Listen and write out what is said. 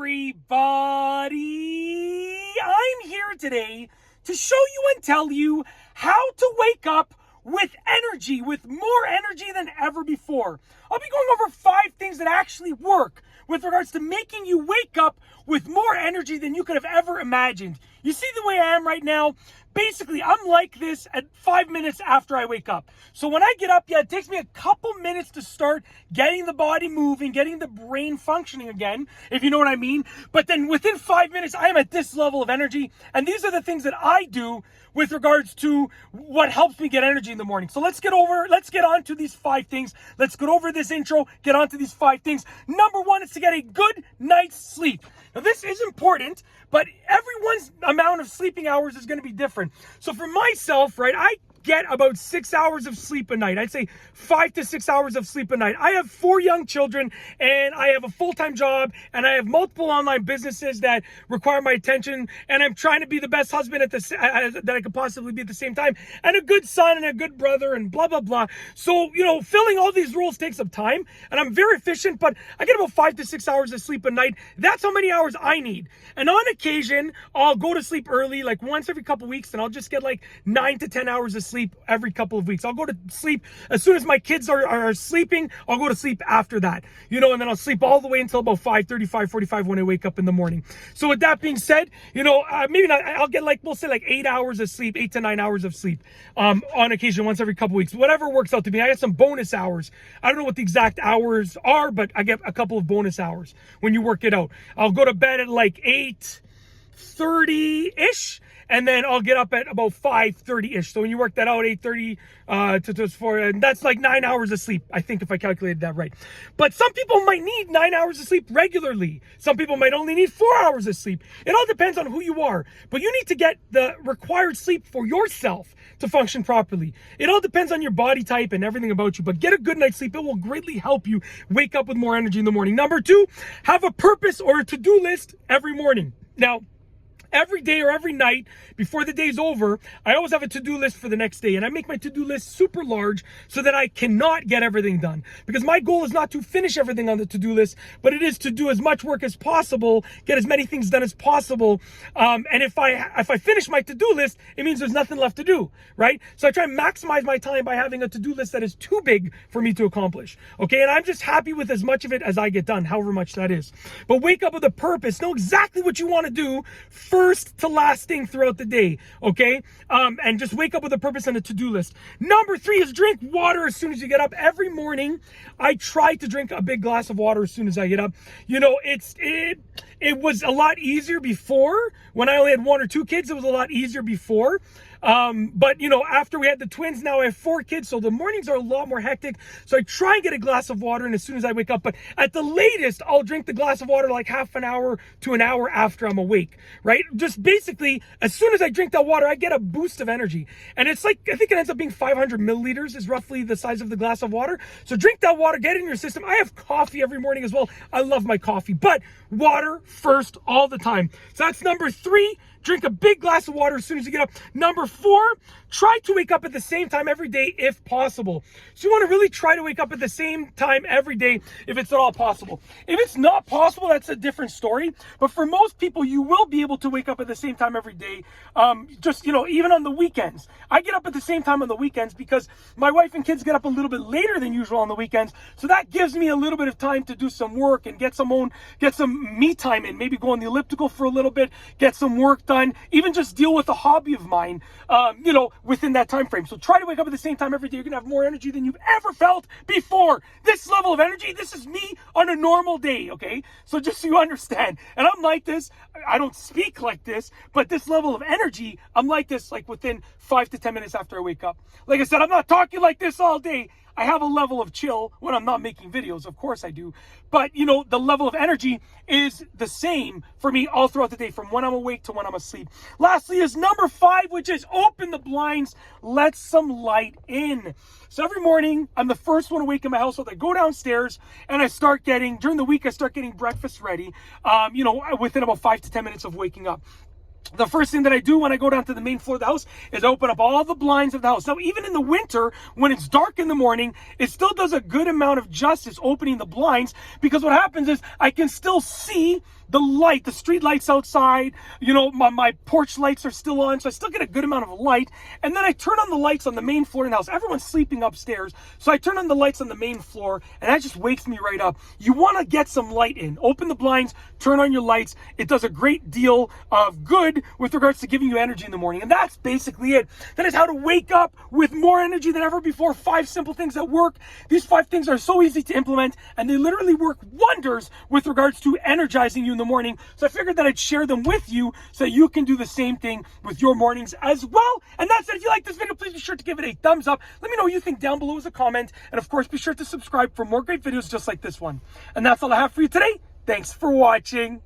everybody. I'm here today to show you and tell you how to wake up with energy, with more energy than ever before. I'll be going over 5 things that actually work with regards to making you wake up with more energy than you could have ever imagined. You see the way I am right now? Basically, I'm like this at 5 minutes after I wake up. So when I get up, it takes me a couple minutes to start getting the body moving, getting the brain functioning again, if you know what I mean. But then within 5 minutes, I am at this level of energy. And these are the things that I do with regards to what helps me get energy in the morning. So let's get on to these 5 things. Let's get over this intro, get on to these 5 things. Number 1 is to get a good night's sleep. Now this is important, but everyone's amount of sleeping hours is going to be different. So for myself, right, I get about 6 hours of sleep a night. I'd say 5 to 6 hours of sleep a night. I have 4 young children and I have a full-time job and I have multiple online businesses that require my attention, and I'm trying to be the best husband that I could possibly be at the same time, and a good son and a good brother and blah, blah, blah. So, filling all these roles takes up time, and I'm very efficient, but I get about 5 to 6 hours of sleep a night. That's how many hours I need. And on occasion, I'll go to sleep early, like once every couple weeks, and I'll just get like 9 to 10 hours of sleep every couple of weeks. I'll go to sleep as soon as my kids are sleeping. I'll go to sleep after that, and then I'll sleep all the way until about 5:30, 5:45 when I wake up in the morning. So with that being said, maybe not, I'll get we'll say 8 hours of sleep, 8 to 9 hours of sleep on occasion, once every couple weeks, whatever works out to be. I get some bonus hours. I don't know what the exact hours are, but I get a couple of bonus hours when you work it out. I'll go to bed at 8:30-ish. And then I'll get up at about 5:30-ish. So when you work that out, 8:30 to 4, and that's like 9 hours of sleep, I think, if I calculated that right. But some people might need 9 hours of sleep regularly. Some people might only need 4 hours of sleep. It all depends on who you are. But you need to get the required sleep for yourself to function properly. It all depends on your body type and everything about you. But get a good night's sleep. It will greatly help you wake up with more energy in the morning. Number 2, have a purpose or a to-do list every morning. Now, every day or every night before the day's over, I always have a to-do list for the next day. And I make my to-do list super large so that I cannot get everything done. Because my goal is not to finish everything on the to-do list, but it is to do as much work as possible, get as many things done as possible. And if I finish my to-do list, it means there's nothing left to do, right? So I try and maximize my time by having a to-do list that is too big for me to accomplish. Okay, and I'm just happy with as much of it as I get done, however much that is. But wake up with a purpose. Know exactly what you want to do first to last thing throughout the day, okay? And just wake up with a purpose and a to-do list. Number 3 is drink water as soon as you get up. Every morning, I try to drink a big glass of water as soon as I get up. It was a lot easier before. When I only had 1 or 2 kids, it was a lot easier before. But after we had the twins, now I have 4 kids, so the mornings are a lot more hectic. So I try and get a glass of water and as soon as I wake up, but at the latest, I'll drink the glass of water like half an hour to an hour after I'm awake, right? Just basically, as soon as I drink that water, I get a boost of energy. And it's I think it ends up being 500 milliliters is roughly the size of the glass of water. So drink that water, get it in your system. I have coffee every morning as well. I love my coffee, but water first all the time. So that's number 3. Drink a big glass of water as soon as you get up. Number 4, try to wake up at the same time every day if possible. So you want to really try to wake up at the same time every day if it's at all possible. If it's not possible, that's a different story. But for most people, you will be able to wake up at the same time every day. Even on the weekends. I get up at the same time on the weekends because my wife and kids get up a little bit later than usual on the weekends. So that gives me a little bit of time to do some work and get some me time in. Maybe go on the elliptical for a little bit, get some work done, even just deal with a hobby of mine, within that time frame. So try to wake up at the same time every day. You're going to have more energy than you've ever felt before. This level of energy, this is me on a normal day, okay? So just so you understand. And I'm like this. I don't speak like this, but this level of energy, I'm like this within 5 to 10 minutes after I wake up. Like I said, I'm not talking like this all day. I have a level of chill when I'm not making videos. Of course I do. But, the level of energy is the same for me all throughout the day, from when I'm awake to when I'm asleep. Lastly is number 5, which is open the blinds, let some light in. So every morning, I'm the first one awake in my household. I go downstairs and during the week, I start getting breakfast ready, within about 5 to 10 minutes of waking up. The first thing that I do when I go down to the main floor of the house is open up all the blinds of the house. Now, even in the winter, when it's dark in the morning, it still does a good amount of justice opening the blinds, because what happens is I can still see the light, the street lights outside, you know, my porch lights are still on, so I still get a good amount of light. And then I turn on the lights on the main floor in the house. Everyone's sleeping upstairs, so I turn on the lights on the main floor, and that just wakes me right up. You want to get some light in. Open the blinds, turn on your lights. It does a great deal of good with regards to giving you energy in the morning. And that's basically it. That is how to wake up with more energy than ever before. 5 simple things that work. These 5 things are so easy to implement, and they literally work wonders with regards to energizing you in the morning. So I figured that I'd share them with you so that you can do the same thing with your mornings as well. And that's it. If you like this video, please be sure to give it a thumbs up. Let me know what you think down below as a comment. And of course, be sure to subscribe for more great videos just like this one. And that's all I have for you today. Thanks for watching.